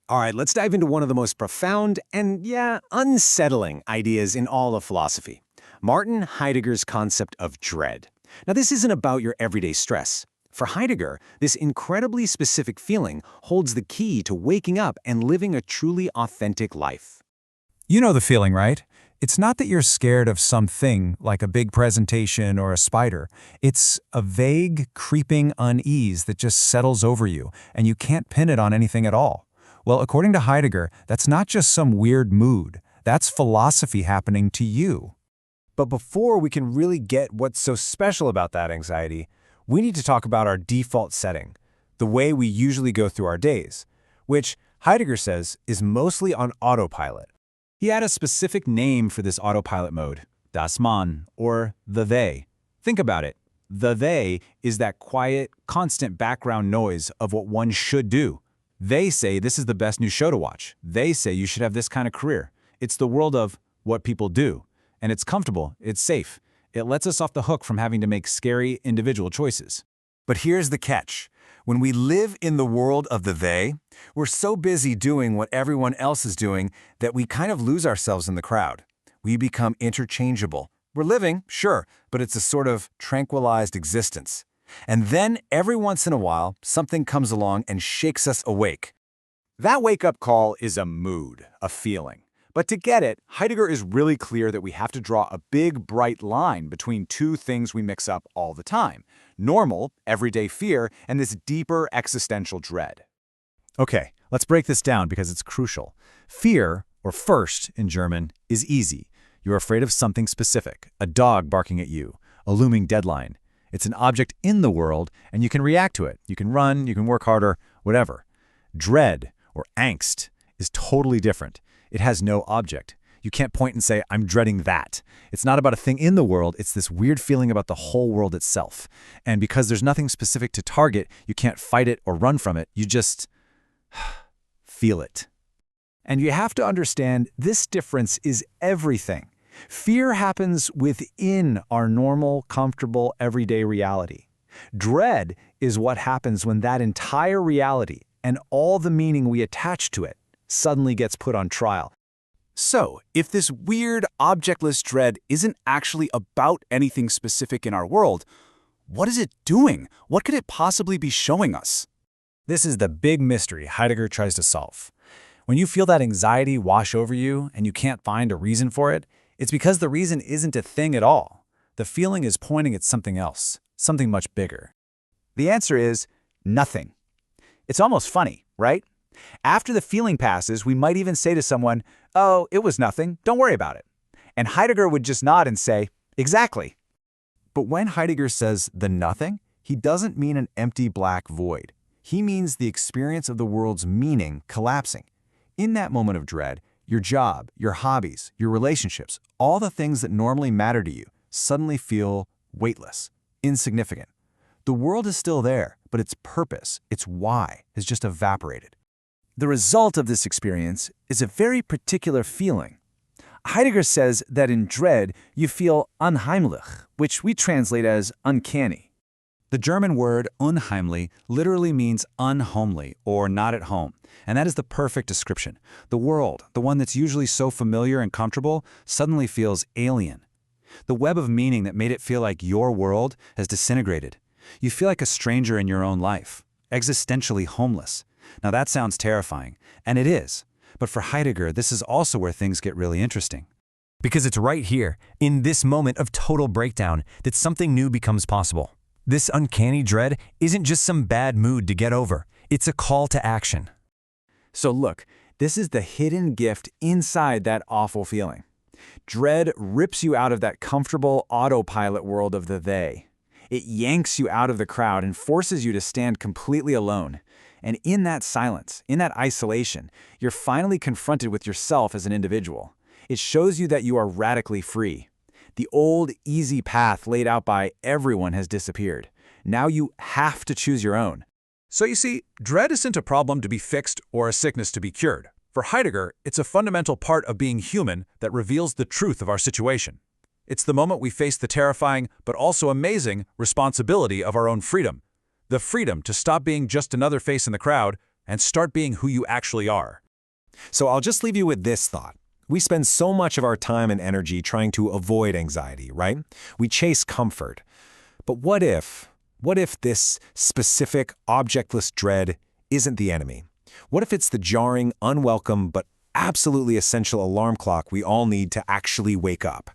All right, let's dive into one of the most profound and, yeah, unsettling ideas in all of philosophy. Martin Heidegger's concept of dread. Now, this isn't about your everyday stress. For Heidegger, this incredibly specific feeling holds the key to waking up and living a truly authentic life. You know the feeling, right? It's not that you're scared of something like a big presentation or a spider. It's a vague, creeping unease that just settles over you, and you can't pin it on anything at all. Well, according to Heidegger, that's not just some weird mood. That's philosophy happening to you. But before we can really get what's so special about that anxiety, we need to talk about our default setting, the way we usually go through our days, which Heidegger says is mostly on autopilot. He had a specific name for this autopilot mode, das Man, or the they. Think about it. The they is that quiet, constant background noise of what one should do. They say this is the best new show to watch. They say you should have this kind of career. It's the world of what people do. And it's comfortable, it's safe. It lets us off the hook from having to make scary individual choices. But here's the catch. When we live in the world of the they, we're so busy doing what everyone else is doing that we kind of lose ourselves in the crowd. We become interchangeable. We're living, sure, but it's a sort of tranquilized existence. And then, every once in a while, something comes along and shakes us awake. That wake-up call is a mood, a feeling. But to get it, Heidegger is really clear that we have to draw a big, bright line between two things we mix up all the time: normal, everyday fear, and this deeper existential dread. Okay, let's break this down because it's crucial. Fear, or Furcht in German, is easy. You're afraid of something specific, a dog barking at you, a looming deadline. It's an object in the world, and you can react to it. You can run, you can work harder, whatever. Dread, or Angst, is totally different. It has no object. You can't point and say, I'm dreading that. It's not about a thing in the world, it's this weird feeling about the whole world itself. And because there's nothing specific to target, you can't fight it or run from it, you just feel it. And you have to understand this difference is everything. Fear happens within our normal, comfortable, everyday reality. Dread is what happens when that entire reality and all the meaning we attach to it suddenly gets put on trial. So, if this weird, objectless dread isn't actually about anything specific in our world, what is it doing? What could it possibly be showing us? This is the big mystery Heidegger tries to solve. When you feel that anxiety wash over you and you can't find a reason for it, it's because the reason isn't a thing at all. The feeling is pointing at something else, something much bigger. The answer is nothing. It's almost funny, right? After the feeling passes, we might even say to someone, "Oh, it was nothing, don't worry about it." And Heidegger would just nod and say, "Exactly." But when Heidegger says the nothing, he doesn't mean an empty black void. He means the experience of the world's meaning collapsing. In that moment of dread, your job, your hobbies, your relationships, all the things that normally matter to you suddenly feel weightless, insignificant. The world is still there, but its purpose, its why, has just evaporated. The result of this experience is a very particular feeling. Heidegger says that in dread, you feel unheimlich, which we translate as uncanny. The German word unheimlich literally means unhomely or not at home, and that is the perfect description. The world, the one that's usually so familiar and comfortable, suddenly feels alien. The web of meaning that made it feel like your world has disintegrated. You feel like a stranger in your own life, existentially homeless. Now that sounds terrifying, and it is. But for Heidegger, this is also where things get really interesting. Because it's right here, in this moment of total breakdown, that something new becomes possible. This uncanny dread isn't just some bad mood to get over. It's a call to action. So look, this is the hidden gift inside that awful feeling. Dread rips you out of that comfortable autopilot world of the they. It yanks you out of the crowd and forces you to stand completely alone. And in that silence, in that isolation, you're finally confronted with yourself as an individual. It shows you that you are radically free. The old, easy path laid out by everyone has disappeared. Now you have to choose your own. So you see, dread isn't a problem to be fixed or a sickness to be cured. For Heidegger, it's a fundamental part of being human that reveals the truth of our situation. It's the moment we face the terrifying, but also amazing, responsibility of our own freedom. The freedom to stop being just another face in the crowd, and start being who you actually are. So I'll just leave you with this thought. We spend so much of our time and energy trying to avoid anxiety, right? We chase comfort. But what if this specific objectless dread isn't the enemy? What if it's the jarring, unwelcome, but absolutely essential alarm clock we all need to actually wake up?